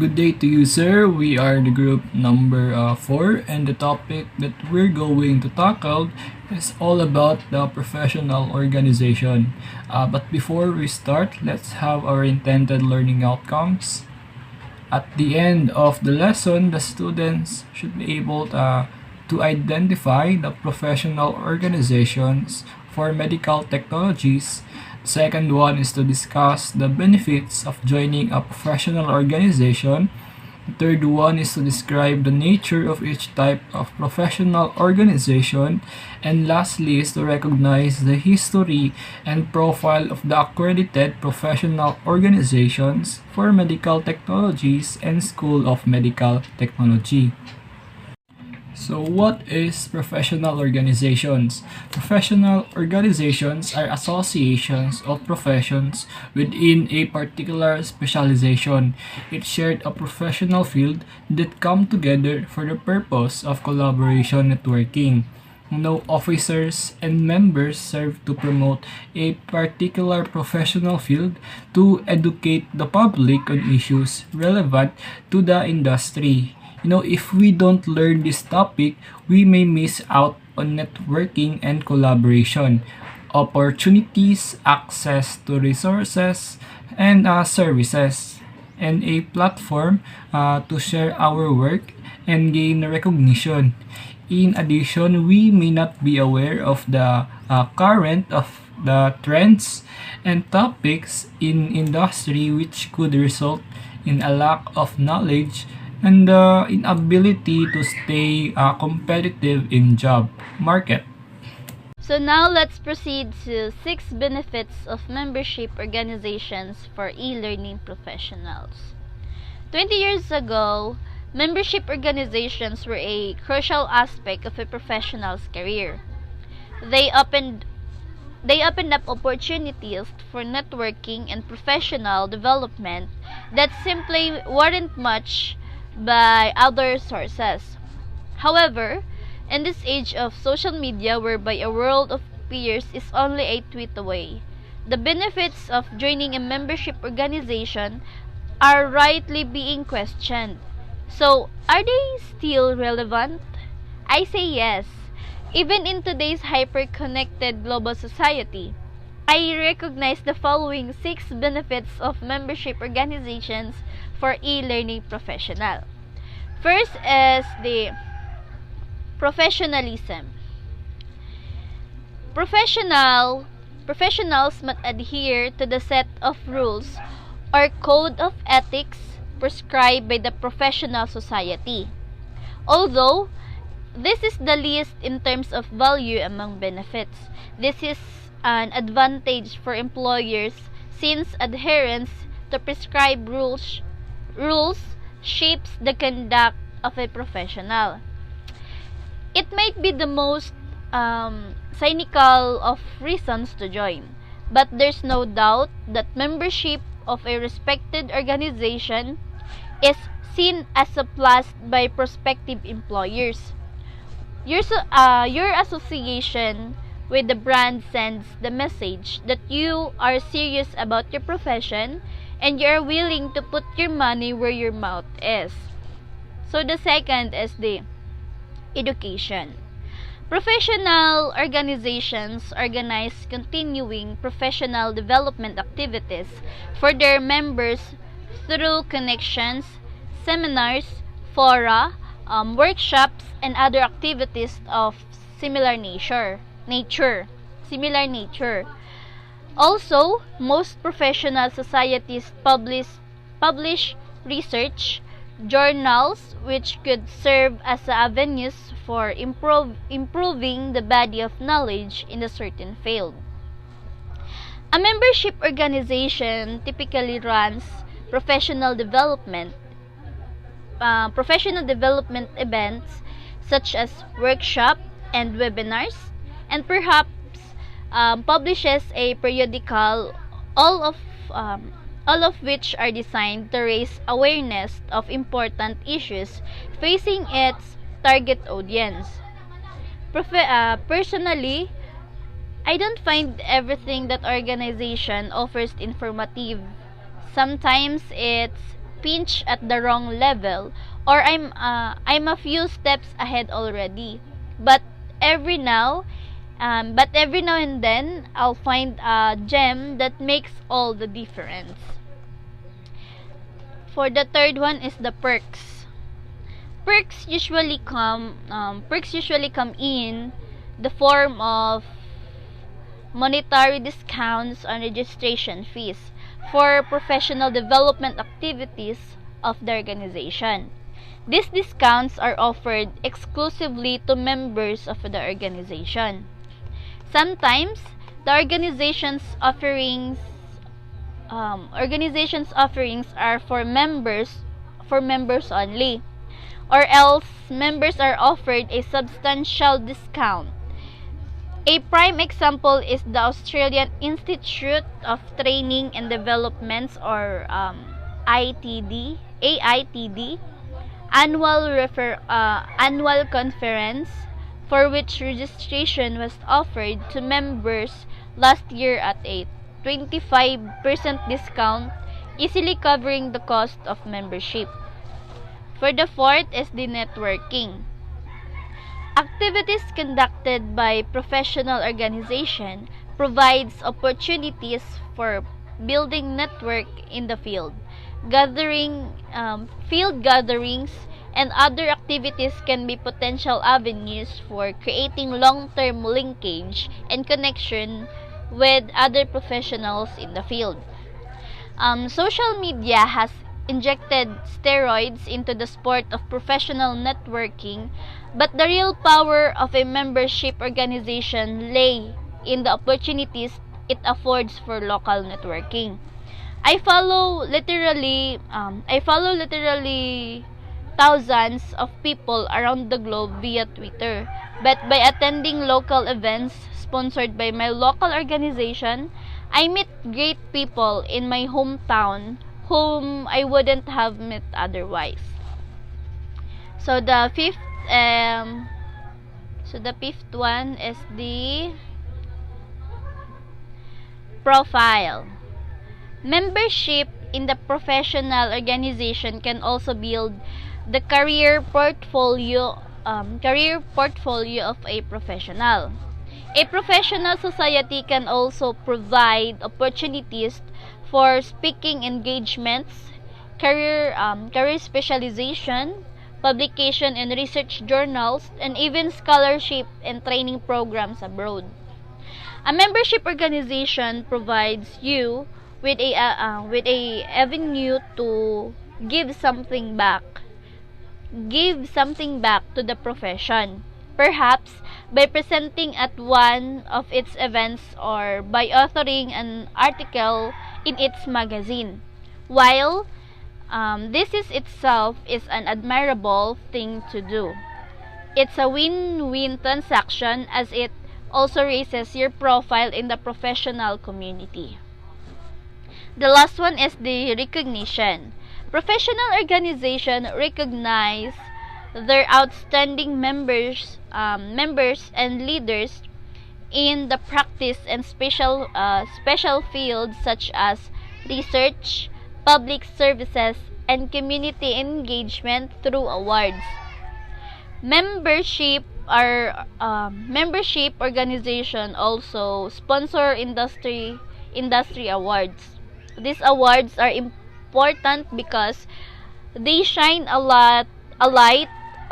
Good day to you, sir. We are the group number 4, and the topic that we're going to tackle is all about the professional organization. But before we start, let's have our intended learning outcomes. At the end of the lesson, the students should be able to identify the professional organizations for medical technologies. The second one is to discuss the benefits of joining a professional organization. The third one is to describe the nature of each type of professional organization. And lastly is to recognize the history and profile of the accredited professional organizations for medical technologies and School of Medical Technology. So what is professional organizations? Professional organizations are associations of professions within a particular specialization. It shared a professional field that come together for the purpose of collaboration networking. No officers and members serve to promote a particular professional field to educate the public on issues relevant to the industry. If we don't learn this topic, we may miss out on networking and collaboration, opportunities, access to resources, and services, and a platform to share our work and gain recognition. In addition, we may not be aware of the current of the trends and topics in industry which could result in a lack of knowledge and the inability to stay competitive in job market. So now let's proceed to 6 benefits of membership organizations for e-learning professionals. 20 years ago, membership organizations were a crucial aspect of a professional's career. They opened up opportunities for networking and professional development that simply weren't matched by other sources. However, in this age of social media whereby a world of peers is only a tweet away, the benefits of joining a membership organization are rightly being questioned. So, are they still relevant? I say yes. Even in today's hyper-connected global society, I recognize the following 6 benefits of membership organizations for e-learning professional. First is the professionalism. Professionals must adhere to the set of rules or code of ethics prescribed by the professional society. Although this is the least in terms of value among benefits, this is an advantage for employers since adherence to prescribed rules shapes the conduct of a professional. It might be the most cynical of reasons to join, but there's no doubt that membership of a respected organization is seen as a plus by prospective employers. Your association with the brand sends the message that you are serious about your profession and you are willing to put your money where your mouth is. So the second is the education. Professional organizations organize continuing professional development activities for their members through connections, seminars, fora, workshops, and other activities of similar nature. Also, most professional societies publish research journals which could serve as avenues for improving the body of knowledge in a certain field. A membership organization typically runs professional development events such as workshop and webinars, and perhaps publishes a periodical, all of which are designed to raise awareness of important issues facing its target audience. Personally, I don't find everything that organization offers informative. Sometimes it's pinch at the wrong level, or I'm a few steps ahead already. But every now every now and then I'll find a gem that makes all the difference. For the third one is the perks. Perks usually come in the form of monetary discounts on registration fees for professional development activities of the organization. These discounts are offered exclusively to members of the organization. Sometimes the organization's offerings are for members only, or else members are offered a substantial discount. A prime example is the Australian Institute of Training and Developments, or AITD annual conference, for which registration was offered to members last year at a 25% discount, easily covering the cost of membership. For the fourth is the networking. Activities conducted by professional organization provides opportunities for building network in the field. Field gatherings and other activities can be potential avenues for creating long-term linkage and connection with other professionals in the field. Social media has injected steroids into the sport of professional networking, but the real power of a membership organization lay in the opportunities it affords for local networking. I follow literally thousands of people around the globe via Twitter. But by attending local events sponsored by my local organization, I meet great people in my hometown whom I wouldn't have met otherwise. So the fifth one is the profile. Membership in the professional organization can also build the career portfolio of a professional. A professional society can also provide opportunities for speaking engagements, career specialization, publication in research journals, and even scholarship and training programs abroad. A membership organization provides you with a avenue to give something back to the profession, perhaps by presenting at one of its events or by authoring an article in its magazine. While this is itself is an admirable thing to do, it's a win-win transaction as it also raises your profile in the professional community. The last one is the recognition. Professional organizations recognize their outstanding members and leaders in the practice and special fields such as research, public services, and community engagement through awards. Membership organization also sponsor industry awards. These awards are important because they shine a light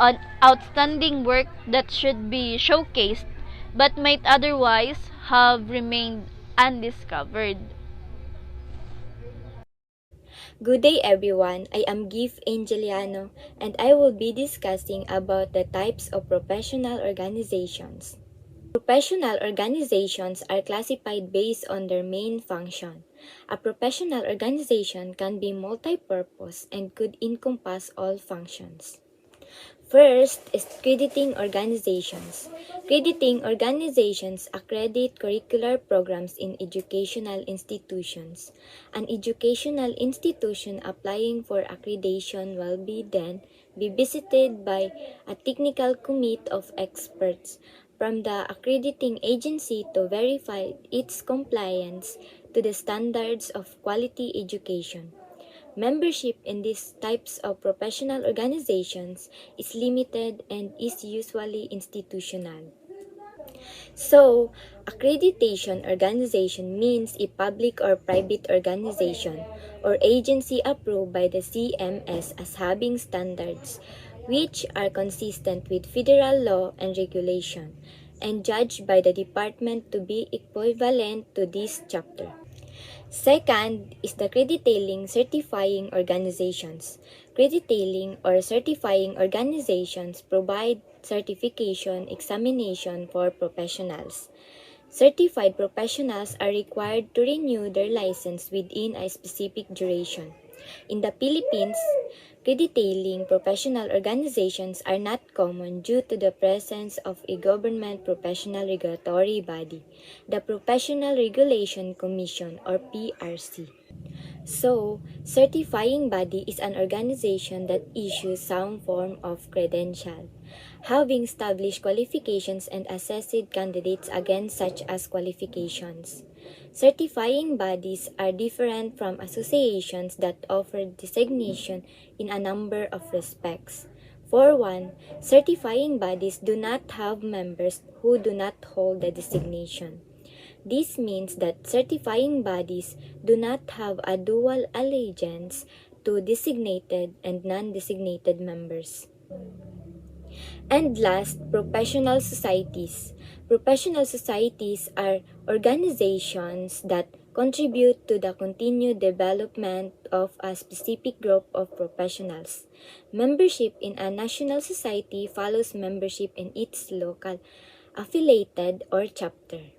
on outstanding work that should be showcased but might otherwise have remained undiscovered. Good day everyone, I am Gif Angeliano and I will be discussing about the types of professional organizations. Professional organizations are classified based on their main function. A professional organization can be multi-purpose and could encompass all functions. First is crediting organizations. Crediting organizations accredit curricular programs in educational institutions. An educational institution applying for accreditation will then be visited by a technical committee of experts from the accrediting agency to verify its compliance to the standards of quality education. Membership in these types of professional organizations is limited and is usually institutional. So, accreditation organization means a public or private organization or agency approved by the CMS as having standards which are consistent with federal law and regulation and judged by the department to be equivalent to this chapter. Second is the credit-tailing certifying organizations. Credit-tailing or certifying organizations provide certification examination for professionals. Certified professionals are required to renew their license within a specific duration. In the Philippines, credit-tailing professional organizations are not common due to the presence of a government professional regulatory body, the Professional Regulation Commission or PRC. So, certifying body is an organization that issues some form of credential, having established qualifications and assessed candidates against such as qualifications. Certifying bodies are different from associations that offer designation in a number of respects. For one, certifying bodies do not have members who do not hold the designation. This means that certifying bodies do not have a dual allegiance to designated and non-designated members. And last, professional societies. Professional societies are organizations that contribute to the continued development of a specific group of professionals. Membership in a national society follows membership in its local, affiliated, or chapter.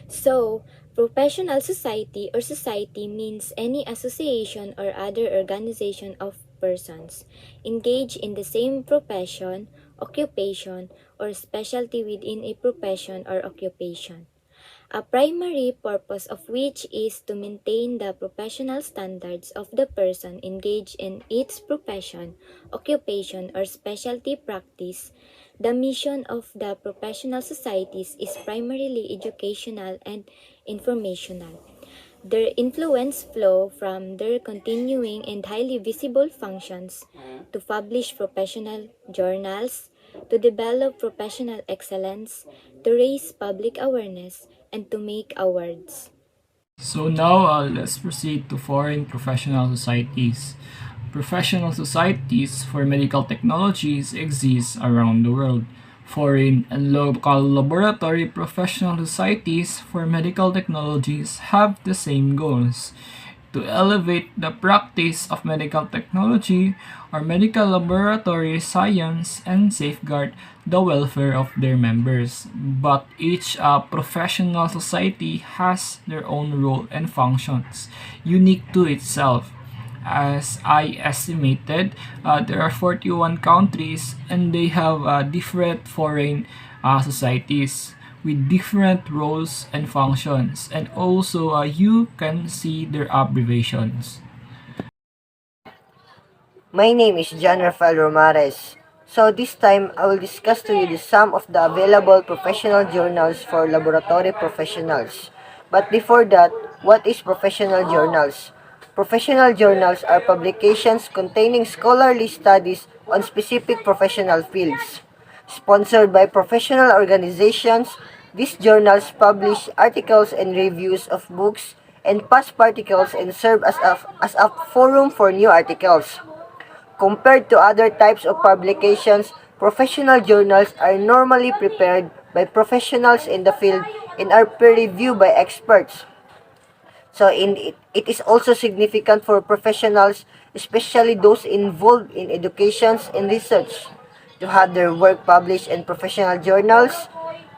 So, professional society or society means any association or other organization of persons engaged in the same profession, occupation, or specialty within a profession or occupation. A primary purpose of which is to maintain the professional standards of the person engaged in its profession, occupation, or specialty practice. The mission of the professional societies is primarily educational and informational. Their influence flow from their continuing and highly visible functions to publish professional journals, to develop professional excellence, to raise public awareness, and to make awards. So now let's proceed to foreign professional societies. Professional societies for medical technologies exist around the world. Foreign and local laboratory professional societies for medical technologies have the same goals: to elevate the practice of medical technology or medical laboratory science and safeguard the welfare of their members. But each professional society has their own role and functions, unique to itself. As I estimated, there are 41 countries and they have different foreign societies with different roles and functions, and also you can see their abbreviations. My name is J-Rafael Romares. So this time, I will discuss to you some of the available professional journals for laboratory professionals. But before that, what is professional journals? Professional journals are publications containing scholarly studies on specific professional fields. Sponsored by professional organizations, these journals publish articles and reviews of books and past articles and serve as a forum for new articles. Compared to other types of publications, professional journals are normally prepared by professionals in the field and are peer-reviewed by experts. So it is also significant for professionals, especially those involved in education and research, to have their work published in professional journals.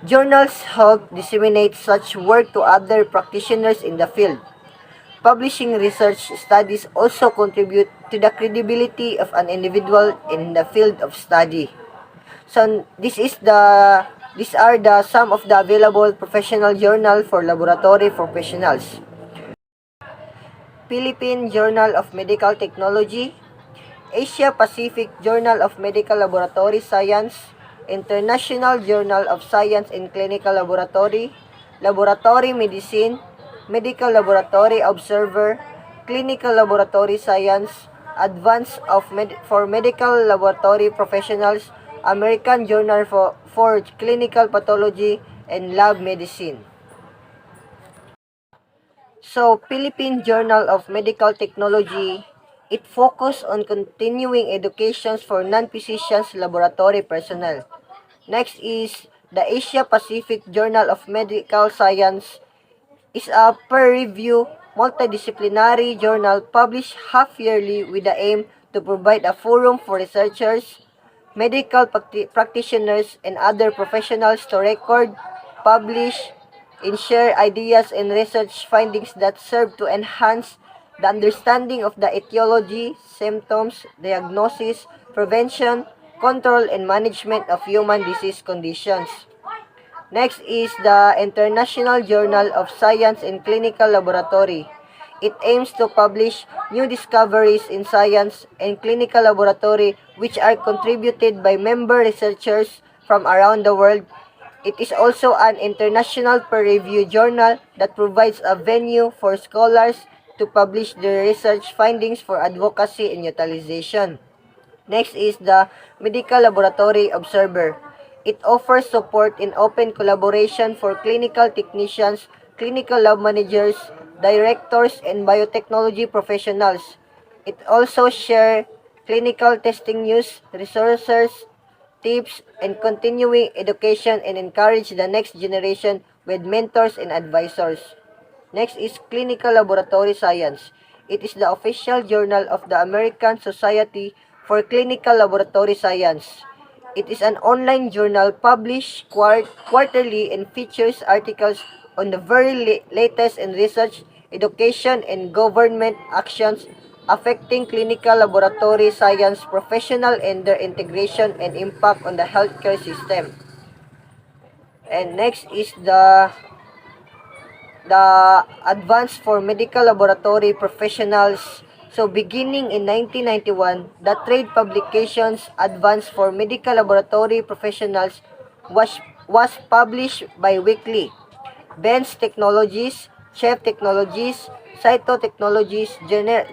Journals help disseminate such work to other practitioners in the field. Publishing research studies also contribute to the credibility of an individual in the field of study. So these are the some of the available professional journal for laboratory professionals. Philippine Journal of Medical Technology, Asia Pacific Journal of Medical Laboratory Science, International Journal of Science in Clinical Laboratory, Laboratory Medicine, Medical Laboratory Observer, Clinical Laboratory Science, Advance for Medical Laboratory Professionals, American Journal for Clinical Pathology and Lab Medicine. So, Philippine Journal of Medical Technology, it focused on continuing educations for non-physicians laboratory personnel. Next is the Asia Pacific Journal of Medical Science, is a peer-reviewed multidisciplinary journal published half-yearly with the aim to provide a forum for researchers, medical practitioners, and other professionals to record, publish, and share ideas and research findings that serve to enhance the understanding of the etiology, symptoms, diagnosis, prevention, control, and management of human disease conditions. Next is the International Journal of Science in Clinical Laboratory. It aims to publish new discoveries in science and clinical laboratory which are contributed by member researchers from around the world. It is also an international peer-reviewed journal that provides a venue for scholars to publish their research findings for advocacy and utilization. Next is the Medical Laboratory Observer. It offers support in open collaboration for clinical technicians, clinical lab managers, directors, and biotechnology professionals. It also shares clinical testing news, resources, tips, and continuing education and encourage the next generation with mentors and advisors. Next is Clinical Laboratory Science. It is the official journal of the American Society for Clinical Laboratory Science. It is an online journal published quarterly and features articles on the very latest in research, education, and government actions affecting clinical laboratory science professional and their integration and impact on the healthcare system. And next is the Advance for Medical Laboratory Professionals. So beginning in 1991, the trade publications Advance for Medical Laboratory Professionals was published bi-weekly. Benz Technologies, Chef Technologies, Cytotechnologies,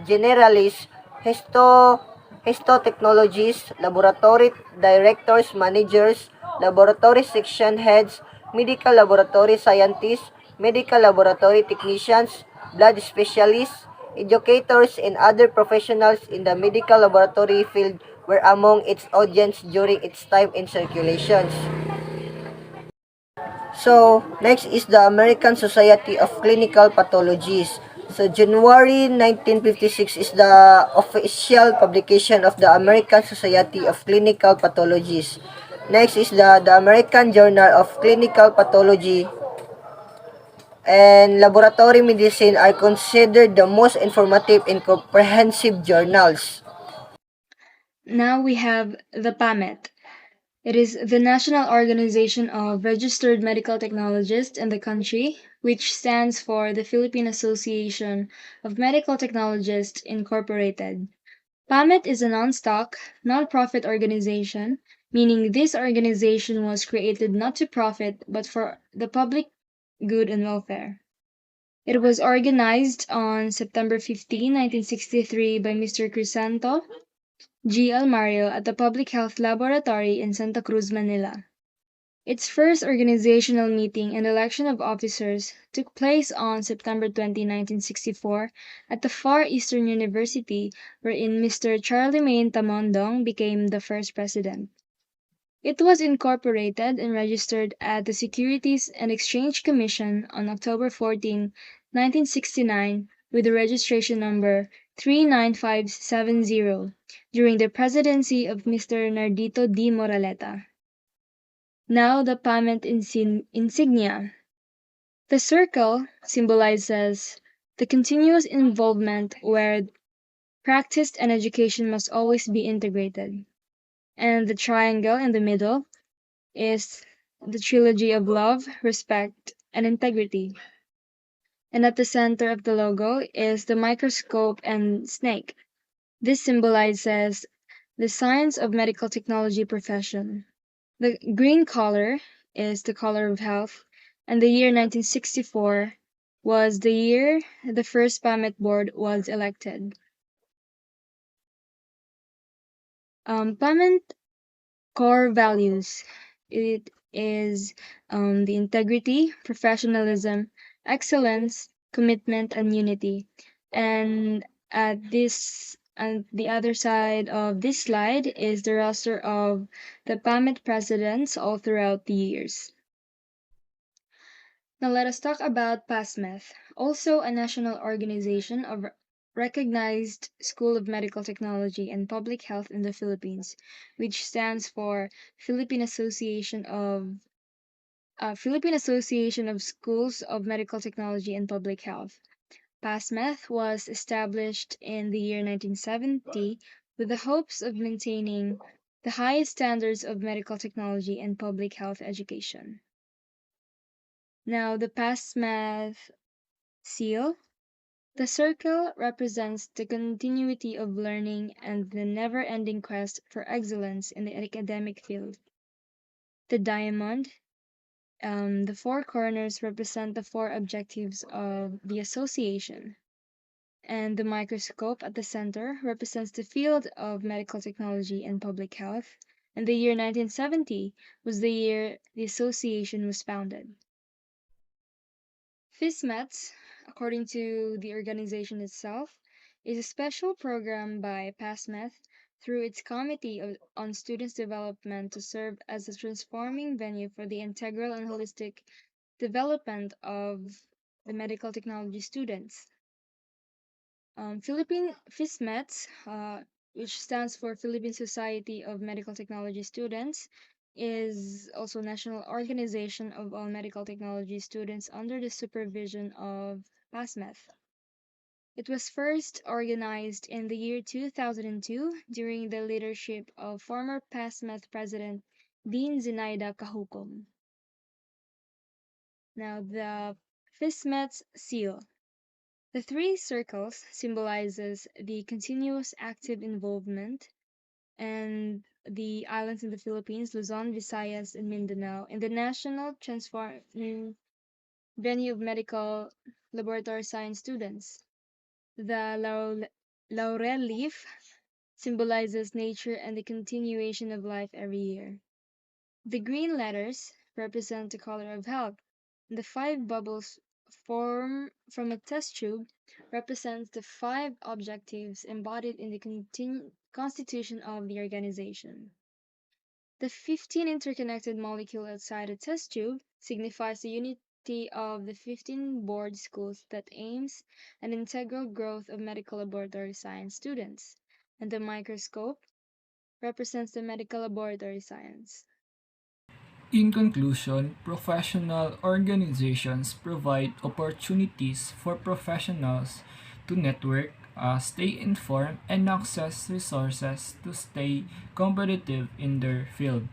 Generalis, Histotechnologies, Laboratory Directors, Managers, Laboratory Section Heads, Medical Laboratory Scientists, Medical Laboratory Technicians, Blood Specialists, educators, and other professionals in the medical laboratory field were among its audience during its time in circulations. So, next is the American Society of Clinical Pathologists. So, January 1956 is the official publication of the American Society of Clinical Pathologists. Next is the American Journal of Clinical Pathology and Laboratory Medicine are considered the most informative and comprehensive journals. Now we have the PAMET. It is the National Organization of Registered Medical Technologists in the country, which stands for the Philippine Association of Medical Technologists Incorporated. PAMET is a non-stock, non-profit organization, meaning this organization was created not to profit but for the public good and welfare. It was organized on September 15, 1963 by Mr. Crisanto G. Almario at the Public Health Laboratory in Santa Cruz, Manila. Its first organizational meeting and election of officers took place on September 20, 1964 at the Far Eastern University, wherein Mr. Charlemagne Tamondong became the first president. It was incorporated and registered at the Securities and Exchange Commission on October 14, 1969 with the registration number 39570 during the presidency of Mr. Nardito D. Moraleta. Now the PAMET insignia. The circle symbolizes the continuous involvement where practice and education must always be integrated. And the triangle in the middle is the trilogy of love, respect, and integrity. And at the center of the logo is the microscope and snake. This symbolizes the science of medical technology profession. The green color is the color of health, and the year 1964 was the year the first PAMET board was elected. PAMET core values. It is the integrity, professionalism, excellence, commitment, and unity. And at this, and the other side of this slide is the roster of the PAMET presidents all throughout the years. Now let us talk about PASMETH, also a national organization of recognized School of Medical Technology and Public Health in the Philippines, which stands for Philippine Association of Schools of Medical Technology and Public Health. PASMETH was established in the year 1970 with the hopes of maintaining the highest standards of medical technology and public health education. Now, the PASMETH seal. The circle represents the continuity of learning and the never ending quest for excellence in the academic field. The diamond, the four corners represent the four objectives of the association. And the microscope at the center represents the field of medical technology and public health. And the year 1970 was the year the association was founded. FISMETS, according to the organization itself, is a special program by PASMETH through its on Students Development to serve as a transforming venue for the integral and holistic development of the medical technology students. Philippine FISMETS, which stands for Philippine Society of Medical Technology Students, is also a national organization of all medical technology students under the supervision of PASMETH. It was first organized in the year 2002 during the leadership of former PASMETH President Dean Zinaida Kahukom. Now, the FISMET's seal. The three circles symbolizes the continuous active involvement and the islands in the Philippines, Luzon, Visayas, and Mindanao, in the national transforming venue of medical laboratory science students. The laurel leaf symbolizes nature and the continuation of life every year. The green letters represent the color of health. The five bubbles form from a test tube represents the five objectives embodied in the constitution of the organization. The 15 interconnected molecules outside a test tube signifies the unity of the 15 board schools that aims an integral growth of medical laboratory science students, and the microscope represents the medical laboratory science. In conclusion, professional organizations provide opportunities for professionals to network, stay informed, and access resources to stay competitive in their field.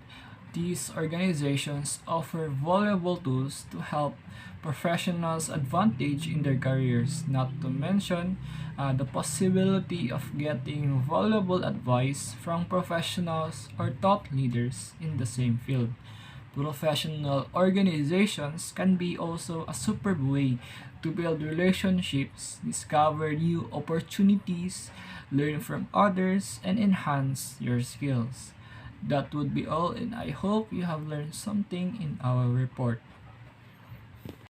These organizations offer valuable tools to help professionals advantage in their careers, not to mention the possibility of getting valuable advice from professionals or thought leaders in the same field. Professional organizations can be also a superb way to build relationships, discover new opportunities, learn from others, and enhance your skills. That would be all, and I hope you have learned something in our report.